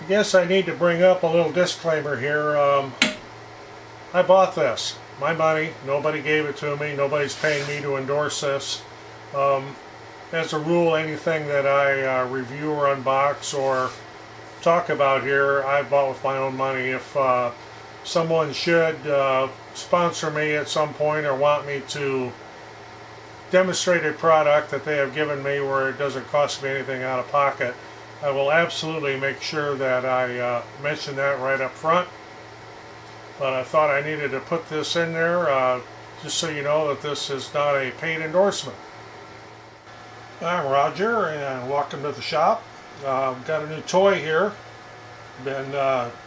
I guess I need to bring up a little disclaimer here. I bought this. My money. Nobody gave it to me. Nobody's paying me to endorse this. As a rule, anything that I review or unbox or talk about here, I bought with my own money. If someone should sponsor me at some point or want me to demonstrate a product that they have given me where it doesn't cost me anything out of pocket, I will absolutely make sure that I mention that right up front. But I thought I needed to put this in there just so you know that this is not a paid endorsement. I'm Roger and welcome to the shop. Got a new toy here. Been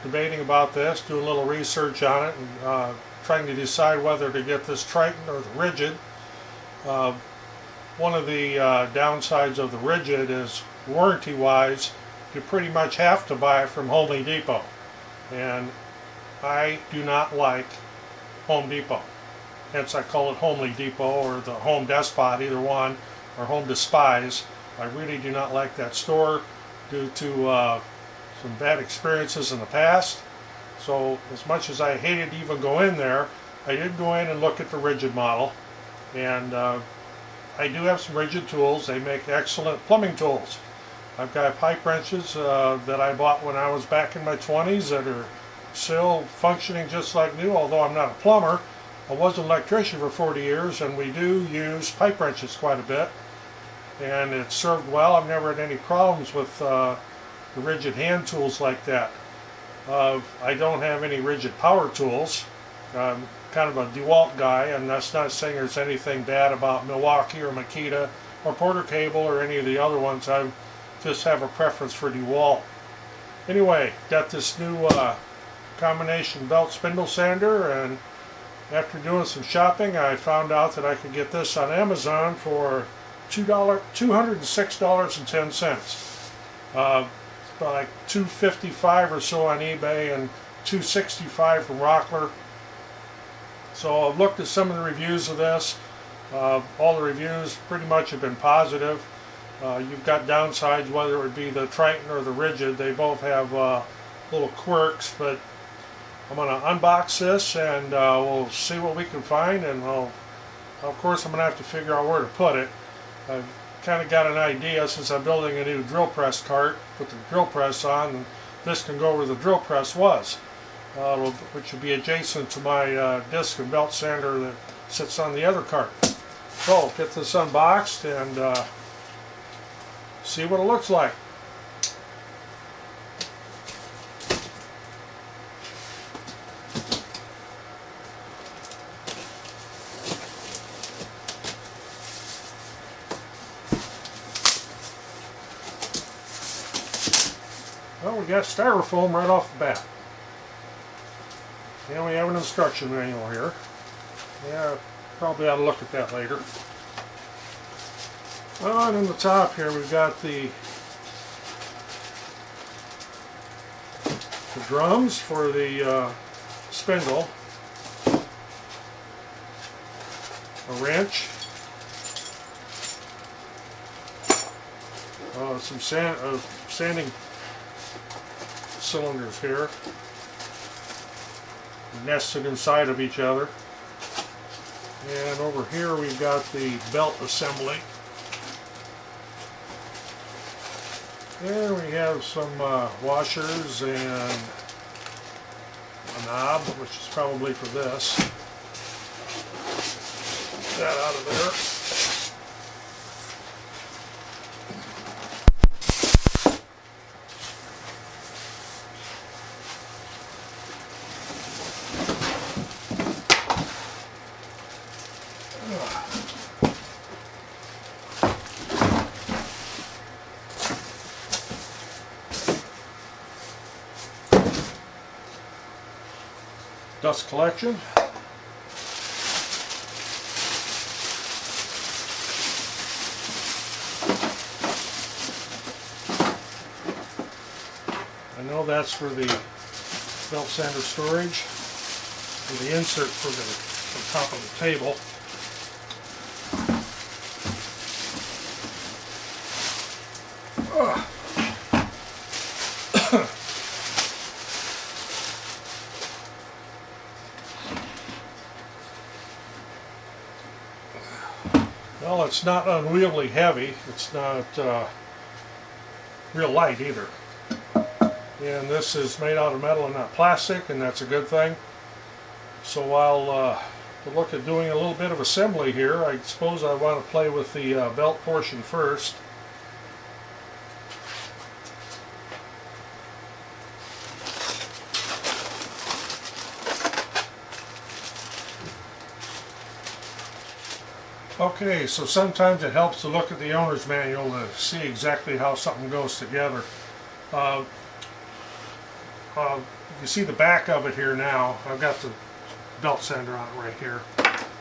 debating about this, do a little research on it, and trying to decide whether to get this Triton or the Rigid. One of the downsides of the Rigid is warranty wise you pretty much have to buy it from Home Depot, and I do not like Home Depot. Hence I call it Home Depot or the Home Despot, either one, or Home Despise. I really do not like that store due to some bad experiences in the past. So as much as I hated to even go in there, I did go in and look at the Rigid model, and I do have some Rigid tools. They make excellent plumbing tools. I've got pipe wrenches that I bought when I was back in my 20s that are still functioning just like new, although I'm not a plumber. I was an electrician for 40 years, and we do use pipe wrenches quite a bit, and it's served well. I've never had any problems with the Rigid hand tools like that. I don't have any Rigid power tools. I'm kind of a DeWalt guy, and that's not saying there's anything bad about Milwaukee or Makita or Porter Cable or any of the other ones. I just have a preference for DeWalt. Anyway, got this new combination belt spindle sander, and after doing some shopping I found out that I could get this on Amazon for $206.10. About like $255 or so on eBay and $265 from Rockler. So I've looked at some of the reviews of this. All the reviews pretty much have been positive. You've got downsides, whether it would be the Triton or the Rigid. They both have little quirks, but I'm going to unbox this and we'll see what we can find, and of course I'm going to have to figure out where to put it. I've kind of got an idea, since I'm building a new drill press cart, put the drill press on, and this can go where the drill press was, which would be adjacent to my disc and belt sander that sits on the other cart. So get this unboxed and see what it looks like. Well, we got styrofoam right off the bat. And we have an instruction manual here. Yeah, probably ought to look at that later. And in the top here we've got the drums for the spindle, a wrench, some sanding cylinders here, nested inside of each other, and over here we've got the belt assembly, and we have some washers and a knob, which is probably for this. Get that out of there. Dust collection. I know that's for the belt sander storage, and the insert for the top of the table. Well, it's not unwieldy heavy. It's not real light either. And this is made out of metal and not plastic, and that's a good thing. So I'll look at doing a little bit of assembly here. I suppose I want to play with the belt portion first. Okay, so sometimes it helps to look at the owner's manual to see exactly how something goes together. You see the back of it here now. I've got the belt sander on it right here.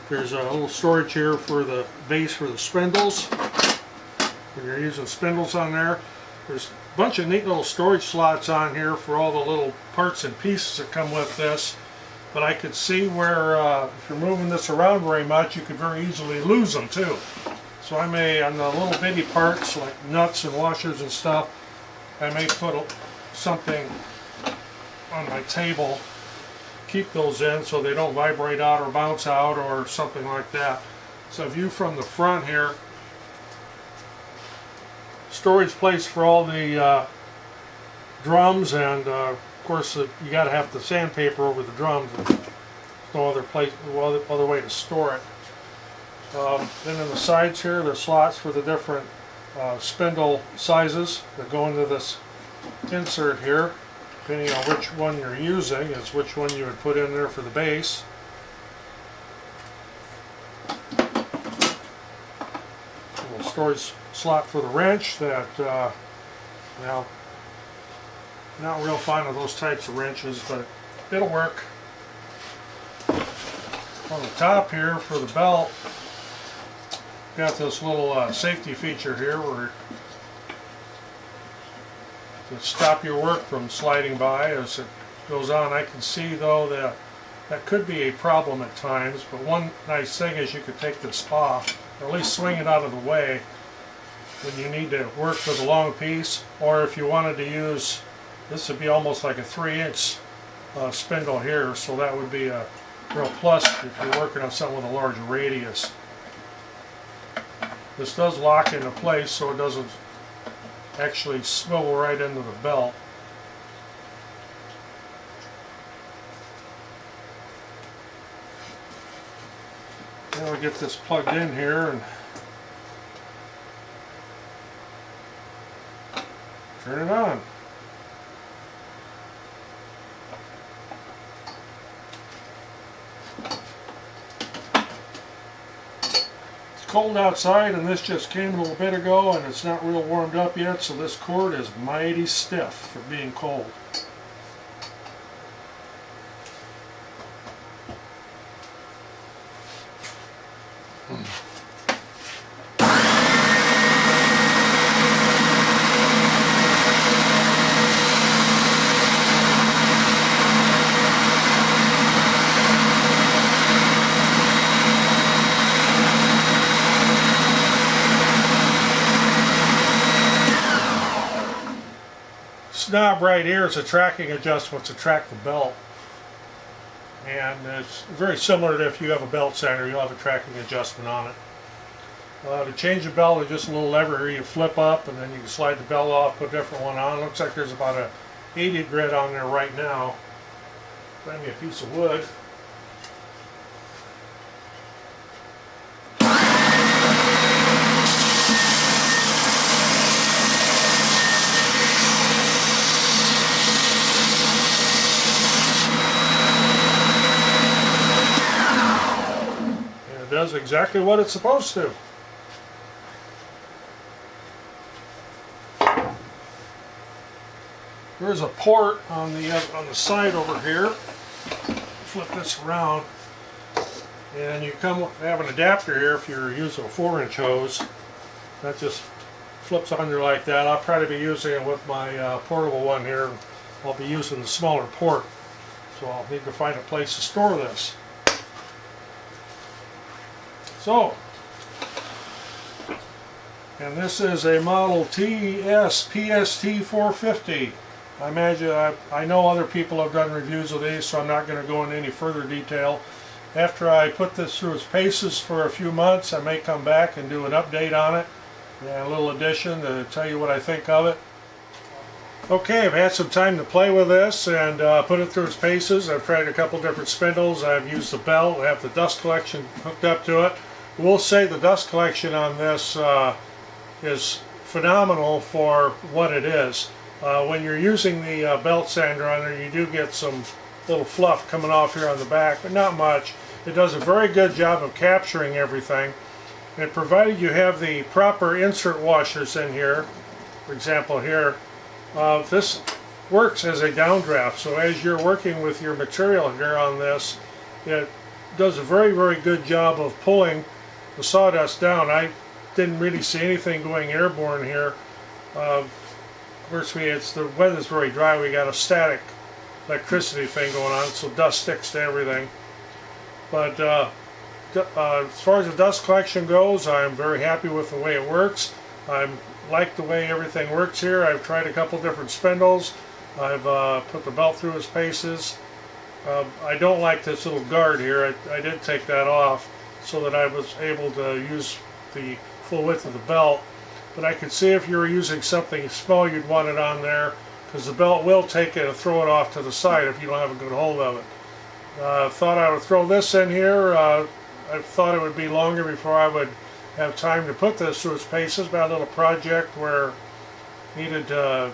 There's a little storage here for the base for the spindles. When you're using spindles on there, there's a bunch of neat little storage slots on here for all the little parts and pieces that come with this. But I could see where if you're moving this around very much, you could very easily lose them too. So I may, on the little bitty parts like nuts and washers and stuff, I may put something on my table, keep those in so they don't vibrate out or bounce out or something like that. So view from the front here, storage place for all the drums, and of course you got to have the sandpaper over the drums. There's no other place, other way to store it. Then in the sides here, there's slots for the different spindle sizes that go into this insert here. Depending on which one you're using is which one you would put in there for the base. A little storage slot for the wrench that, well, not real fond of those types of wrenches, but it'll work. On the top here for the belt, got this little safety feature here where to stop your work from sliding by as it goes on. I can see though that that could be a problem at times, but one nice thing is you could take this off, or at least swing it out of the way when you need to work with a long piece, or if you wanted to use, this would be almost like a 3-inch spindle here, so that would be a real plus if you're working on something with a large radius. This does lock into place so it doesn't actually swivel right into the belt. Now we get this plugged in here and turn it on. Cold outside, and this just came a little bit ago and it's not real warmed up yet, so this cord is mighty stiff for being cold. Knob right here is a tracking adjustment to track the belt, and it's very similar to if you have a belt sander, you'll have a tracking adjustment on it. To change the belt, there's just a little lever here you flip up and then you can slide the belt off, put a different one on. Looks like there's about a 80 grit on there right now. Find me a piece of wood. Does exactly what it's supposed to. There's a port on the side over here. Flip this around, and you have an adapter here if you're using a 4-inch hose. That just flips under like that. I'll probably be using it with my portable one here. I'll be using the smaller port, so I'll need to find a place to store this. So, and this is a model TSPST450. I imagine, I know other people have done reviews of these, so I'm not going to go into any further detail. After I put this through its paces for a few months, I may come back and do an update on it and a little addition to tell you what I think of it. Okay, I've had some time to play with this and put it through its paces. I've tried a couple different spindles. I've used the belt. I have the dust collection hooked up to it. I will say the dust collection on this is phenomenal for what it is. When you're using the belt sander on there, you do get some little fluff coming off here on the back, but not much. It does a very good job of capturing everything. And provided you have the proper insert washers in here, for example here, this works as a downdraft. So as you're working with your material here on this, it does a very, very good job of pulling the sawdust down. I didn't really see anything going airborne here. Of course, the weather's very dry. We got a static electricity thing going on, so dust sticks to everything. But as far as the dust collection goes, I'm very happy with the way it works. I like the way everything works here. I've tried a couple different spindles. I've put the belt through its paces. I don't like this little guard here. I did take that off so that I was able to use the full width of the belt. But I could see if you were using something small, you'd want it on there, because the belt will take it and throw it off to the side if you don't have a good hold of it. Thought I would throw this in here. I thought it would be longer before I would have time to put this through its paces, but I had a little project where I needed to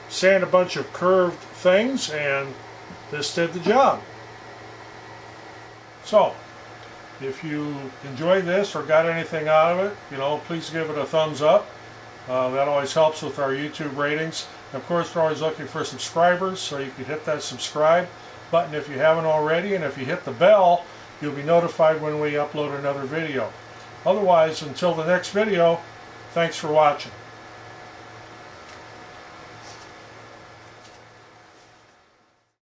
sand a bunch of curved things, and this did the job. So, if you enjoyed this or got anything out of it, please give it a thumbs up. That always helps with our YouTube ratings. Of course, we're always looking for subscribers, so you can hit that subscribe button if you haven't already, and if you hit the bell, you'll be notified when we upload another video. Otherwise, until the next video, thanks for watching.